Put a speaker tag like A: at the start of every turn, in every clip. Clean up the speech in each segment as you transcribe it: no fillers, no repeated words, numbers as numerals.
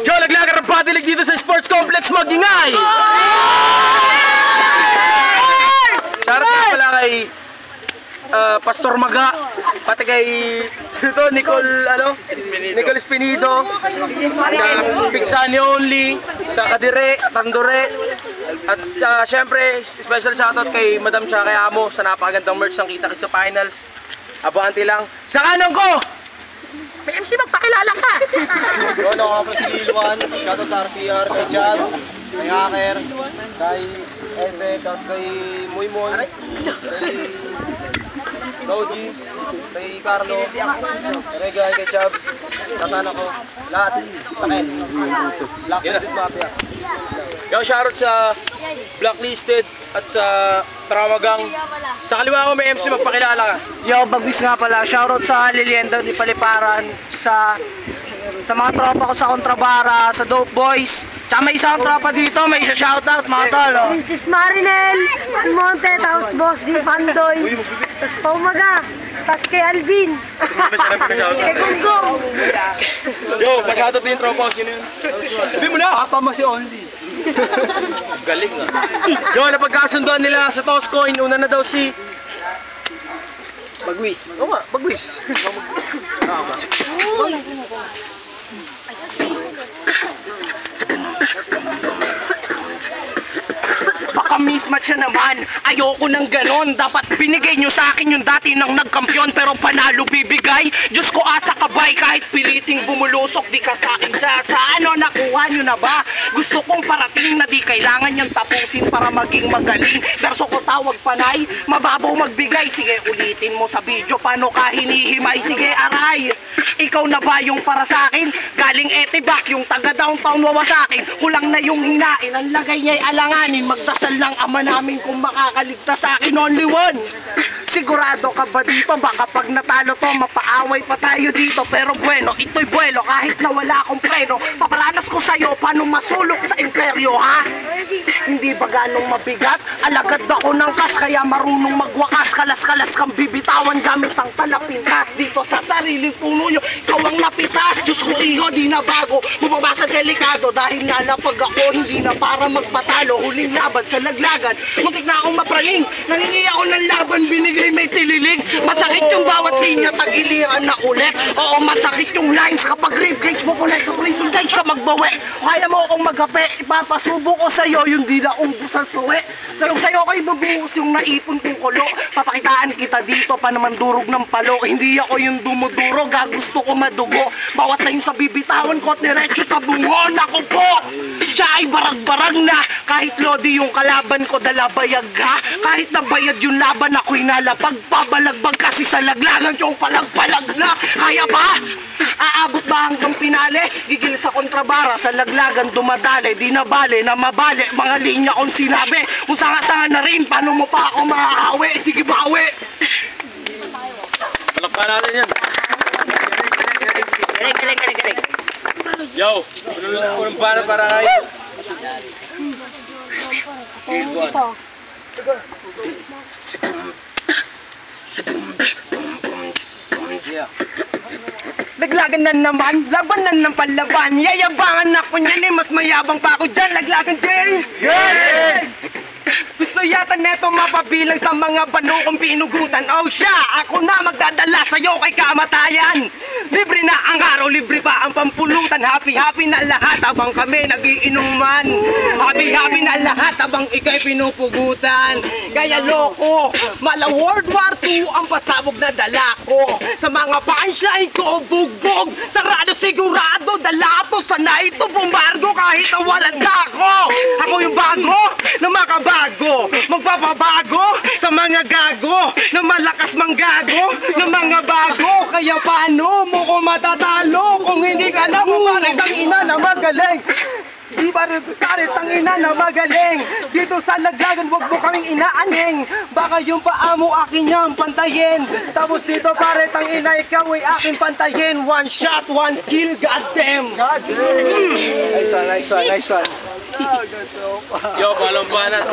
A: Yo, naglagar ang padilig dito sa Sports Complex Magingay! Shoutout nga pala kay Pastor Maga, pati kay Nicole Espinido, sa Pigsani Only, sa Kadire, Tandore, at syempre special shoutout kay Madam tsaka kay Amo sa napakagandang merch ng Kita-Kits sa finals. Abante lang. Sa kanan ko! May MC, magpakilala ka! Yo, ako si Lilwan, shoutout sa RCR, kay Chad, kay Hacker, kay Ese, kay Muy Muy, kay Roji, kay Carlo, kay Regay, kay Chabs, kasana ko, lahat, takin, Blacklisted Mafia. Yo, shoutout sa Blacklisted at sa Tramagang. Sa kaliwa ko may MC, magpakilala ka.
B: Yo, Bagwis nga pala, shoutout sa Lilienda di Paliparan, sa mga tropa ko sa Kontrabara, sa Dope Boys. Tsaka may isang tropa dito, may isa shoutout mga tolo.
C: Princess Marinel, Monte, tapos Boss D. Pandoy, tapos Paumaga, tapos kay Alvin, kay Gonggong.
A: Yo, pa-shoutout din yung tropa ko, sino yun? Sabi mo na!
B: Papa mo si Only.
A: Galing nga. Yo, napagkasunduan nila sa Toscoin, una na daw si
B: Bagwis.
A: Oo nga, Bagwis.
B: Baka mismatch na naman. Ayoko ng ganon. Dapat binigay nyo sa akin yung dati nang nagkampiyon pero panalo bibigay. Diyos ko asa kabay kahit piliting bumulusok di ka sa akin sa ano nakuha nyo na ba? Gusto kong parating na di kailangan yung tapusin para maging magaling. Verso ko tawag panay, mababaw magbigay. Sige ulitin mo sa video paano ka hinihimay. Sige aray, ikaw na ba yung para sa akin? Galing Etibak yung taga downtown wawasakin. Kulang na yung hinain, ang lagay niya'y alanganin. Magdasal ng ama namin kung makakaligtas sa akin only one. Sigurado ka ba dito? Baka pag natalo to mapaaway pa tayo dito. Pero bueno, ito'y buwelo kahit na wala akong preno. Papalanas ko sa'yo paano masulok sa imperyo ha? Hindi ba ganong mabigat? Alagad ako ng kas kaya marunong magwakas. Kalas-kalas kang bibitawan gamit ang talapintas. Dito sa sariling puno nyo ikaw ang napitas. Diyos ko iho di na bago. Bumabasa delikado dahil nalapag ako. Hindi na para magpatalo. Huling laban sa laglagan. Muntik na akong mapraning. Nangingi ako ng laban binigay may tililig. Masakit yung bawat linya tagiliran na ulit. Oo masakit yung lines kapag ribcage mo ulit. Sa prison cage ka magbawi. Kaya mo akong magape. Ipapasubo ko sa'yo yung di na umbos sa suwi. Sa'yo ko ibubuhos yung naipon kong kulo. Papakitaan kita dito pa naman durog ng palo. Hindi ako yung dumudurog. Gusto ko madugo. Bawat na yung sa bibitawan ko diretso sa bungo. Naku po! Siya ay barag-barag na. Kahit lodi yung kalaban ko dalabayag ha. Kahit nabayad yung laban ako'y nalapag. Pabalagbag kasi sa laglagan yung palag-palag na. Kaya ba? Aabot ba hanggang pinale? Gigil sa kontrabara sa laglagan dumadali. Di na bale na mabali mga linya kong sinabi. Kung sanga-sanga na rin paano mo pa ako maahawi? Sige bawi!
A: Palakpan natin yan.
B: Galing.
A: Yo, unang bana para kayo.
B: Laglagan na naman, labanan ng palaban. Yayabangan ako niyan eh, mas mayabang pa ako dyan. Laglagan din! Yeah! Gusto yata neto mapabilang sa mga bano kong pinugutan. Oh siya, ako na magdadala sa'yo kay kamatayan. Libre na ang araw, libre pa ang pampulutan. Happy-happy na lahat habang kami nagiinuman. Happy-happy na lahat habang ikay pinupugutan. Kaya loko, mala World War II ang pasabog na dala ko. Sa mga punchline ko, bugbog. Sarado sigurado, dala to sana ito bombardo kahit na walang dako. Ako yung bago na makabago. Magpapabago sa mga gago na malakas manggago na mga bago. Kaya paano mo ko matatalo kung hindi ka na maparitang ina na magaling? Di ba paritang ina na magaling? Dito sa laglagan wag mo kaming inaaning. Baka yung paa mo akin yung pantayin. Tapos dito paritang ina ikaw ay akin pantayin. One shot, one kill, goddamn.
D: Nice one.
A: Yo, palong banat.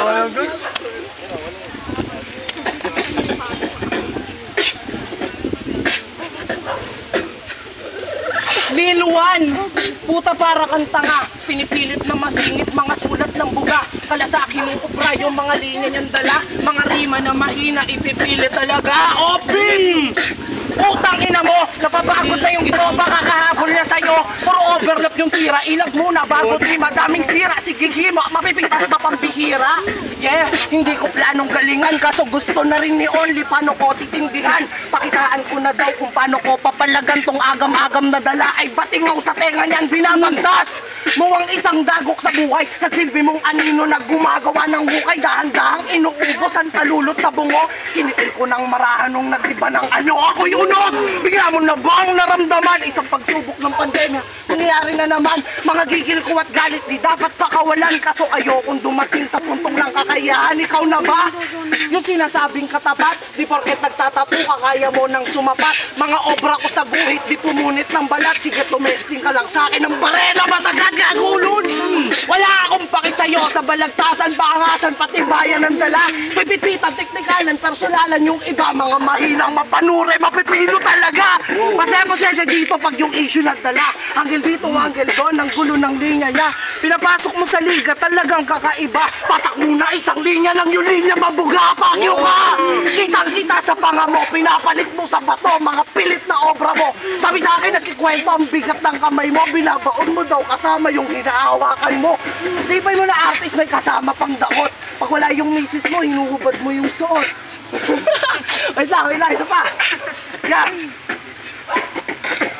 B: Lil Juan, puta para kang tanga. Pinipilit na masingit, mga sulat ng buga. Kalasaki ng obra, yung mga linya niyang dala. Mga rima na mahina, ipipilit talaga. Open! Putang ina mo, napapagod sa yung tropa, kakahabol na sa'yo. Puro overlap yung tira, ilag muna bago di madaming sira. Sige, mapipintas pa pambihira. Yeah, hindi ko planong galingan, kaso gusto na rin ni Only. Paano ko titindihan? Pakitaan ko na daw kung paano ko papalagan tong agam-agam na dala. Ay batingaw sa tenga niyan, binabagtas. Muwang isang dagok sa buhay, nagsilbi mong anino na gumagawa ng hukay. Dahan-dahang inuubos ang talulot sa bungo. Kinitil ko ng marahan nung nag-iba ng ano. Ako Unos! Bigla mo na bang naramdaman? Isang pagsubok ng pandemya, nangyayari na naman. Mga gigil ko at galit, di dapat pakawalan. Kaso ayokong dumating sa puntong ng kakayahan. Ikaw na ba? Yung sinasabing katapat, di porket nagtatato ka, kaya mo nang sumapat. Mga obra ko sa guhit, di pumunit ng balat. Sige, tumesting ka lang sa akin ng barela, masagad gagulod. Wala akong paki sa'yo sa balagtasan, bangasan, pati bayan ng dala. Pipipitan, teknikalan, personalan yung iba. Mga mahinang mapanure, mapipilo talaga. Pasensya dito pag yung issue nagdala. Anggel dito, anggel doon, ang gulo ng linya niya. Pinapasok mo sa liga, talagang kakaiba. Patak muna, isang linya lang yung linya, mabuga, pakyo ka. Kitang-kita sa panga mo, pinapalit mo sa bato, mga pilit na obra mo. Sabi sa akin, nagkikwento ang bigat ng kamay mo, binabaon mo daw kasama yung hinahawakan mo. Di ba mo na artist may kasama pang daot? Pag wala yung misis mo, hinuhubad mo yung suot. Wait lang, isa pa. Yan.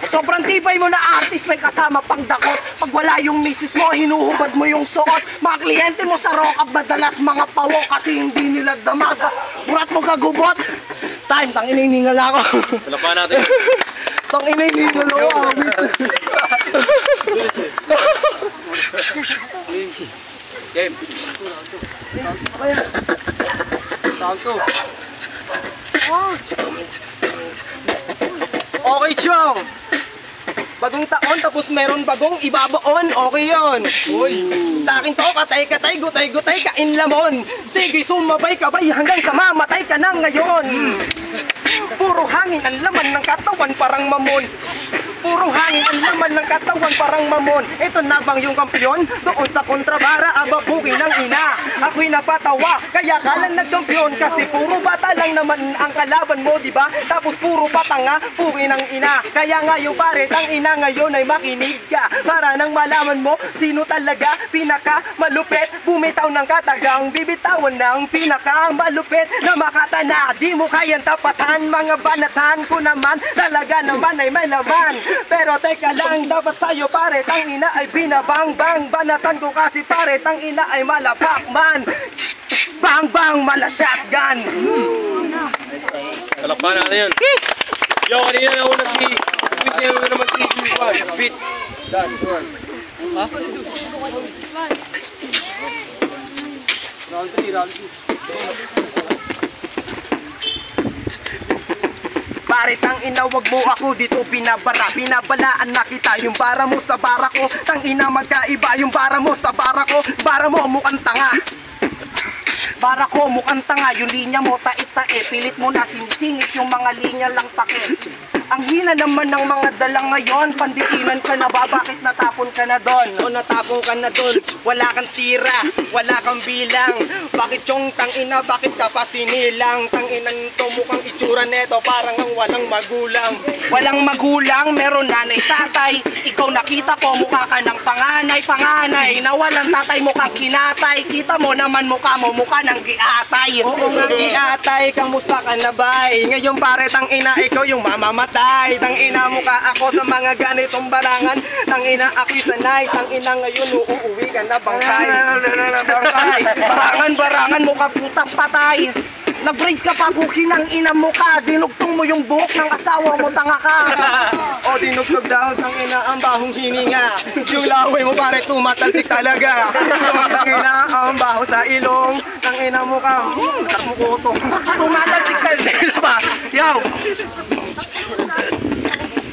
B: Sobrang tibay mo na artist, may kasama pang dakot. Pag wala yung misis mo, hinuhubad mo yung suot. Mga kliyente mo sa rock-up, madalas mga pawo kasi hindi nila damaga. Murat mo kagubot. Time, tangininingal ako.
A: Talapan natin.
B: Tangininingal ako.
A: Game. Okay, Chong. Bagong taon, tapos meron bagong ibabaon. Okay yun. Uy. Sa akin to, katay-katay, gutay-gutay, kain lamon. Sige, sumabay-kabay hanggang sa mamatay ka na ngayon. Puro hangin ang laman ng katawan, parang mamon. Puro hangin ang laman ng katawan, parang mamon. Ito na bang yung kampiyon? Doon sa kontrabara, ababukin ng ina. Ako'y napatawa, kaya kalang nagkampiyon. Kasi puro bata lang naman ang kalaban mo, diba? Tapos puro patanga, pukin ng ina. Kaya ngayon pare, tang ina ngayon ay makinig ka. Para nang malaman mo, sino talaga pinaka malupit. Bumitaw ng katagang, bibitawan ng pinaka malupit. Na makatana, di mo kayang tapatan. Mga banatan ko naman, talaga naman ay may laman. Pero teka lang, dapat sa'yo pare, tang ina ay binabang-bang. Banatan ko kasi pare, tang ina ay malapak man. Bang-bang, mala shotgun.
E: Talakpan natin yun. Yo, kanina nauna si... Wish na yun naman si Beat. Ha? Round 3, round 2.
A: Pare, tang ina, wag mo ako dito binabara. Binabalaan na kita, yung bara mo sa bara ko. Tang ina, magkaiba yung bara mo sa bara ko. Bara mo mukhang tanga.
B: Bara ko mukhang tanga, yung linya mo tait-tae. Pilit mo na sinisingit yung mga linya lang pake. Ang hina naman ng mga dala ngayon, pandiinan ka na ba? Bakit natapon ka na doon?
A: O natapon ka na doon, wala kang tira, wala kang bilang. Bakit yung tangina, bakit ka pa sinilang? Tanginan to, mukhang itsura neto, parang ang walang magulang.
B: Walang magulang, meron nanay, tatay. Ikaw nakita ko, mukha ka ng panganay. Na walang tatay, mukhang kinatay. Kita mo naman mukha mo, mukha ng giatay.
A: Oo nga giatay, kamusta ka na bay? Ngayon pare, tangina, ikaw yung mamamatay. Tangina mukha ako sa mga ganitong barangan. Tangina ako'y sanay. Tangina ngayon uuwi ka na bangkay.
B: Barangan mukha putang patay. Nag-brace ka pa, bukin ng ina mo ka. Dinugtong mo yung buhok ng asawa mo, tanga ka.
A: O dinugtog daw, tangina ang bahong hininga. Yung laway mo pare tumatalsik talaga. Tangina ang baho sa ilong. Tangina mo ka, sarap mo kuto.
B: Tumatalsik pa. Yaw.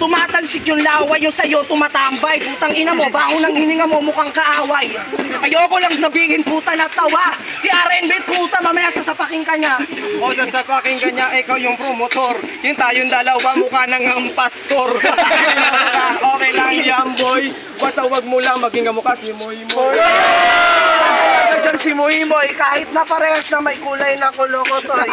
B: Tumatalsik yung laway, yung sa'yo tumatambay. Putang ina mo, baho ng hininga mo, mukhang kaaway. Ayoko lang sabihin puta na tawa. Si RNB puta, mamaya sasapakin ka niya.
A: O sasapakin ka niya, ikaw yung promotor. Yung tayong dalawa, mukha nang ang pastor. Okay lang yan, boy. Basta wag mo lang maging kamukha si Moy Moy.
B: Diyan si Moy Moy, kahit na parehas na may kulay na kolokotoy.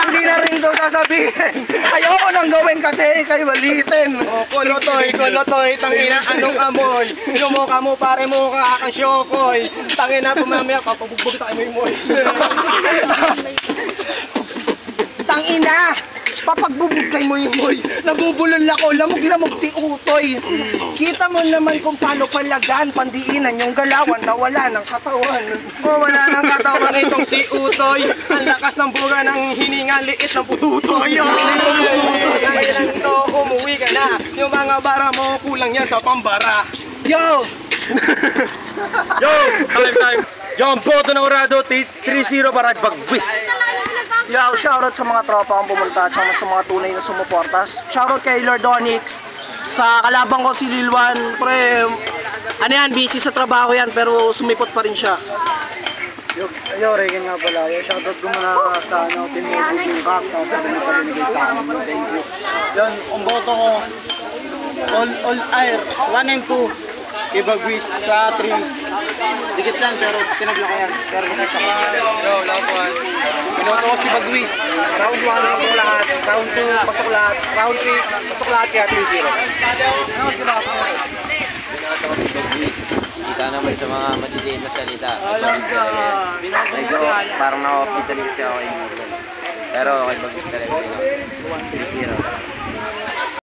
B: Hindi na rin ito sasabihin. Ayoko nang gawin kasi ikay malitin.
A: O, kolotoy, tangina, anong amoy? Lumukha mo, pare mo ka, kang syokoy. Tangina, tumamaya, papabugbog tayo Moy Moy.
B: Tangina! Papagbubog kay Moy Moy. Nabubulol ako, lamog-lamog ti utoy. Kita mo naman kung paano palagaan, pandiinan yung galawan na wala ng katawan.
A: O, wala nang katawan itong si Utoy. Ang lakas ng buga ng hininga, liit ng pututoy. Kailan to, umuwi ka na. Yung mga bara mo, kulang yan sa pambara.
B: Yo!
E: Yo! Time! Yo, ang boto ng Orado, 3-0 para Bagwis.
B: Yo, shoutout sa mga tropa kong pumunta at sa mga tunay na sumuportas. Shoutout kay Lord Onyx. Sa kalabang ko si Lilwan. Pre, ano yan, busy sa trabaho yan pero sumipot pa rin siya.
D: Yo, Regan nga pala. Yo, shoutout ko muna sa Team Mobile yung Cup. Tapos sa pinapaliligay sa akin. Thank you. Yan, ang boto ko, all air, 1 and 2. Ibagwis sa 3. Dikit lang pero pinaglakayan. Pero nakasa ko.
A: Yo, last one. Pinoto ko si Bagwis. Round 1, pasok lahat. Round 2, pasok lahat. Round 3, pasok lahat kaya 3-0.
F: Binoto ko si Bagwis. Kita naman sa mga maliliit na salita. Bagwis talaga yan. Medyo parang na-off talaga siya ako kay Morgan. Pero kay Bagwis talaga yun. 3-0.